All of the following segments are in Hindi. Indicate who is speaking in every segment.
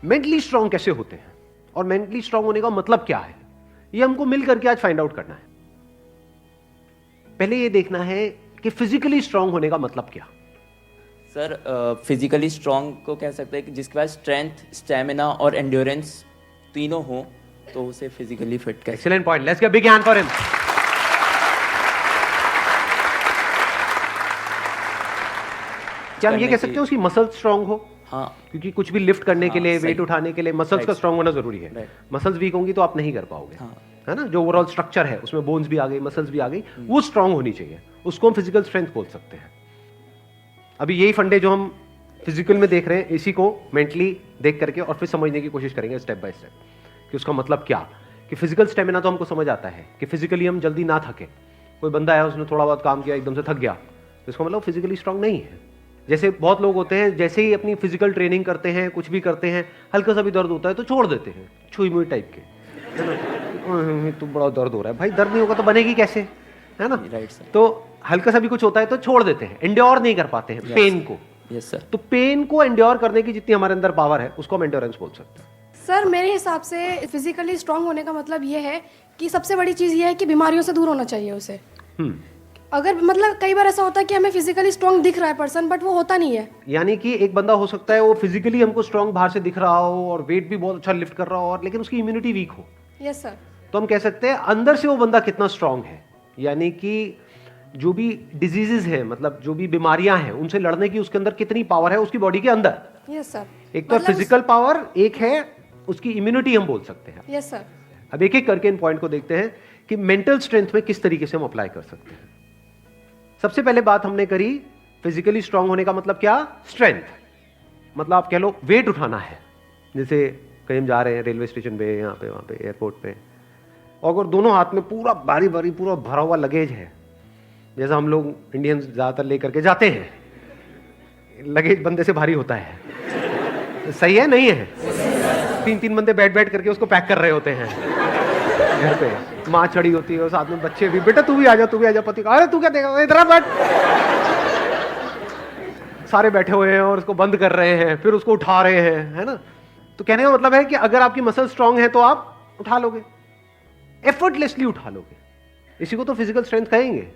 Speaker 1: मेंटली स्ट्रांग कैसे होते हैं और मेंटली स्ट्रांग होने का मतलब क्या है, ये हमको मिल करके आज फाइंड आउट करना है। पहले ये देखना है कि फिजिकली स्ट्रांग होने का मतलब क्या।
Speaker 2: सर फिजिकली स्ट्रांग को कह सकते हैं कि जिसके पास स्ट्रेंथ, स्टेमिना और एंड्योरेंस तीनों हो तो उसे फिजिकली फिट कह।
Speaker 1: Excellent point, let's give big hand for him. क्या हम ये कह सकते हैं उसकी मसल स्ट्रांग हो?
Speaker 2: हाँ,
Speaker 1: क्योंकि कुछ भी लिफ्ट करने के लिए,
Speaker 2: सही।
Speaker 1: वेट उठाने के लिए मसल्स का स्ट्रांग होना जरूरी है। मसल्स वीक होंगी तो आप नहीं कर पाओगे, है ना। जो ओवरऑल स्ट्रक्चर है उसमें बोन्स भी आ गई, मसल्स भी आ गई, वो स्ट्रांग होनी चाहिए, उसको हम फिजिकल स्ट्रेंथ बोल सकते हैं। अभी यही फंडे जो हम फिजिकल में देख रहे हैं, इसी को मेंटली देख करके और फिर समझने की कोशिश करेंगे स्टेप बाय स्टेप कि उसका मतलब क्या। कि फिजिकल स्टेमिना तो हमको समझ आता है कि फिजिकली हम जल्दी ना थके। कोई बंदा है उसने थोड़ा बहुत काम किया एकदम से थक गया तो इसका मतलब फिजिकली स्ट्रांग नहीं है। जैसे बहुत लोग होते हैं, जैसे ही अपनी फिजिकल ट्रेनिंग करते हैं, कुछ भी करते हैं, हल्का सा भी दर्द होता है तो छोड़ देते हैं, छुई मुई टाइप के, है ना। तो बड़ा दर्द हो रहा है, भाई दर्द नहीं होगा तो बनेगी कैसे, है ना।
Speaker 2: Right sir.
Speaker 1: तो हल्का सा भी कुछ होता है तो छोड़ देते हैं, एंड्योर नहीं कर पाते हैं पेन को।
Speaker 2: Yes sir.
Speaker 1: तो पेन को एंड्योर करने की जितनी हमारे अंदर पावर है उसको हम एंड्योरेंस बोल सकते हैं।
Speaker 3: सर मेरे हिसाब से फिजिकली स्ट्रांग होने का मतलब ये है कि सबसे बड़ी चीज़ ये है कि बीमारियों से दूर होना चाहिए उसे। अगर मतलब कई बार ऐसा होता है कि हमें फिजिकली स्ट्रांग दिख रहा है पर्सन, बट वो होता नहीं है।
Speaker 1: यानी कि एक बंदा हो सकता है वो फिजिकली हमको स्ट्रांग बाहर से दिख रहा हो और वेट भी बहुत अच्छा लिफ्ट कर रहा हो, और लेकिन उसकी इम्यूनिटी वीक हो।
Speaker 3: Yes sir.
Speaker 1: तो हम कह सकते हैं अंदर से वो बंदा कितना स्ट्रांग है। यानी कि जो भी डिजीजेस है, मतलब जो भी बीमारियां हैं, उनसे लड़ने की उसके अंदर कितनी पावर है उसकी बॉडी के अंदर।
Speaker 3: Yes sir.
Speaker 1: एक तो फिजिकल पावर, एक है उसकी इम्यूनिटी हम बोल सकते हैं।
Speaker 3: Yes sir.
Speaker 1: अब एक एक करके इन पॉइंट को देखते हैं कि मेंटल स्ट्रेंथ में किस तरीके से हम अप्लाई कर सकते हैं। सबसे पहले बात हमने करी फिजिकली स्ट्रांग होने का मतलब क्या, स्ट्रेंथ। मतलब आप कह लो वेट उठाना है। जैसे कहीं हम जा रहे हैं रेलवे स्टेशन पे, यहाँ पे, वहाँ पे, एयरपोर्ट पे, और अगर दोनों हाथ में पूरा भारी भारी पूरा भरा हुआ लगेज है, जैसा हम लोग इंडियंस ज़्यादातर लेकर के जाते हैं, लगेज बंदे से भारी होता है, सही है नहीं है? 3-3 बंदे बैठ बैठ करके उसको पैक कर रहे होते हैं घर पे, माँ चढ़ी होती है और साथ में बच्चे भी, बेटा तू भी आ जा, तू भी आ जा, पति अरे तू क्या देगा, इधर बैठ। सारे बैठे हुए हैं और उसको बंद कर रहे हैं, फिर उसको उठा रहे हैं, है ना। तो कहने का मतलब है कि अगर आपकी मसल स्ट्रांग है तो आप उठा लोगे, एफर्टलेसली उठा लोगे। इसी को तो फिजिकल स्ट्रेंथ कहेंगे।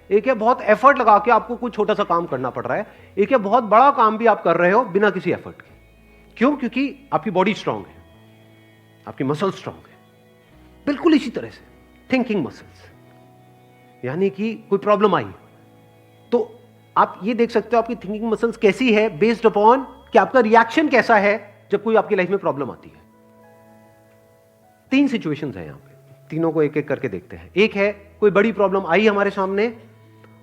Speaker 1: एक है बहुत एफर्ट लगा के आपको कुछ छोटा सा काम करना पड़ रहा है, एक है बहुत बड़ा काम भी आप कर रहे हो बिना किसी एफर्ट के। क्यों? क्योंकि आपकी बॉडी स्ट्रांग है, आपकी मसल स्ट्रांग है। बिल्कुल इसी तरह से थिंकिंग मसल्स, यानी कि कोई प्रॉब्लम आई तो आप ये देख सकते हो आपकी थिंकिंग मसल्स कैसी है, बेस्ड अपॉन कि आपका रिएक्शन कैसा है जब कोई आपकी लाइफ में प्रॉब्लम आती है। 3 सिचुएशंस हैं यहां पे, तीनों को एक एक करके देखते हैं। एक है कोई बड़ी प्रॉब्लम आई हमारे सामने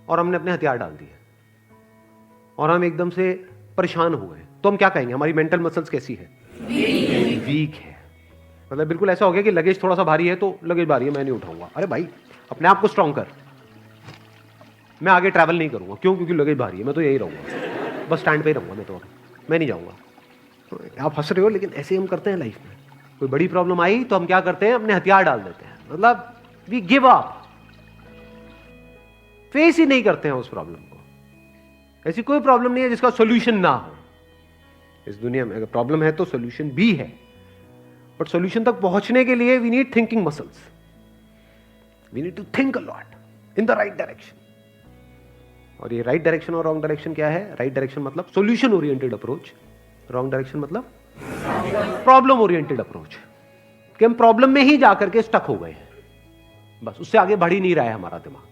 Speaker 1: और हमने अपने हथियार डाल दिए और हम एकदम से परेशान हो गए, तो हम क्या कहेंगे, हमारी मेंटल मसल्स कैसी है, वीक है। मतलब बिल्कुल ऐसा हो गया कि लगेज थोड़ा सा भारी है तो लगेज भारी है, मैं नहीं उठाऊंगा। अरे भाई अपने आप को स्ट्रांग कर, मैं आगे ट्रैवल नहीं करूंगा। क्यों? क्योंकि लगेज भारी है, मैं तो यही रहूंगा, बस स्टैंड पे ही रहूंगा मैं, तो मैं नहीं जाऊंगा। तो आप हंस रहे हो, लेकिन ऐसे हम करते हैं लाइफ में। कोई बड़ी प्रॉब्लम आई तो हम क्या करते हैं, अपने हथियार डाल देते हैं, मतलब वी गिव अप, फेस ही नहीं करते हैं उस प्रॉब्लम को। ऐसी कोई प्रॉब्लम नहीं है जिसका सोल्यूशन ना हो इस दुनिया में। अगर प्रॉब्लम है तो सोल्यूशन भी है, बट सोल्यूशन तक पहुंचने के लिए we need thinking muscles, we need to think a lot in the right direction. और ये राइट डायरेक्शन और रॉन्ग डायरेक्शन क्या है? राइट डायरेक्शन मतलब solution oriented approach, wrong direction मतलब प्रॉब्लम ओरिएंटेड अप्रोच, कि हम प्रॉब्लम में ही जाकर के स्टक हो गए हैं, बस उससे आगे बढ़ ही नहीं रहा है हमारा दिमाग।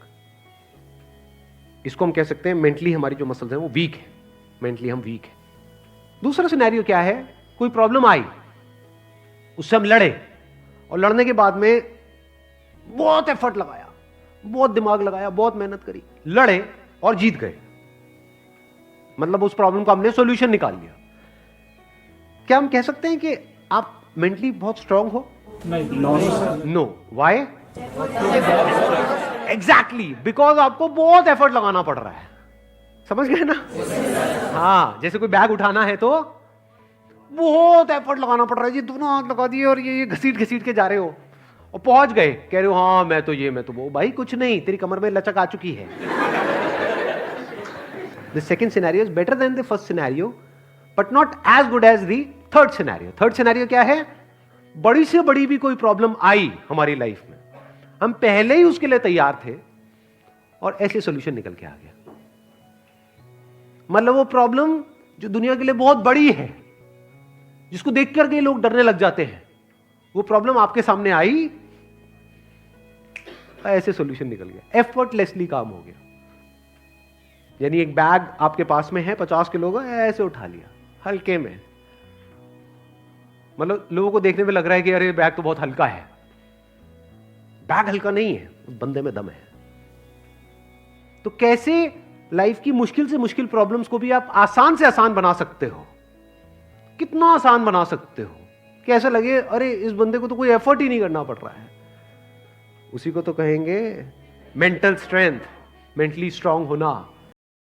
Speaker 1: इसको हम कह सकते हैं मेंटली हमारी जो मसल्स हैं वो वीक है, मेंटली हम वीक है। दूसरा सिनेरियो क्या है, कोई प्रॉब्लम आई, उससे हम लड़े और लड़ने के बाद में बहुत एफर्ट लगाया, बहुत दिमाग लगाया, बहुत मेहनत करी, लड़े और जीत गए, मतलब उस प्रॉब्लम का हमने सॉल्यूशन निकाल लिया। क्या हम कह सकते हैं कि आप मेंटली बहुत स्ट्रांग हो? नो। व्हाई? एग्जैक्टली बिकॉज आपको बहुत एफर्ट लगाना पड़ रहा है। समझ गए ना? हाँ, जैसे कोई बैग उठाना है तो बहुत एफर्ट लगाना पड़ रहा है जी, दोनों हाथ लगा दिए और ये घसीट घसीट के जा रहे हो और पहुंच गए, कह रहे हो हाँ मैं तो ये मैं तो वो। भाई कुछ नहीं, तेरी कमर में लचक आ चुकी है। The second scenario is better than the first scenario but not as good as the third scenario क्या है? बड़ी से बड़ी भी कोई प्रॉब्लम आई हमारी लाइफ में, हम पहले ही उसके लिए तैयार थे और ऐसे सॉल्यूशन निकल के आ गया। मतलब वो प्रॉब्लम जो दुनिया के लिए बहुत बड़ी है, जिसको देख करके लोग डरने लग जाते हैं, वो प्रॉब्लम आपके सामने आई, ऐसे सॉल्यूशन निकल गया, एफर्टलेसली काम हो गया। यानी एक बैग आपके पास में है 50 किलो का, ऐसे उठा लिया हल्के में। मतलब लोगों को देखने में लग रहा है कि अरे बैग तो बहुत हल्का है। बैग हल्का नहीं है, उस बंदे में दम है। तो कैसे लाइफ की मुश्किल से मुश्किल प्रॉब्लम्स को भी आप आसान से आसान बना सकते हो? कितना आसान बना सकते हो कि ऐसा लगे अरे इस बंदे को तो कोई एफर्ट ही नहीं करना पड़ रहा है। उसी को तो कहेंगे मेंटल स्ट्रेंथ, मेंटली स्ट्रांग होना।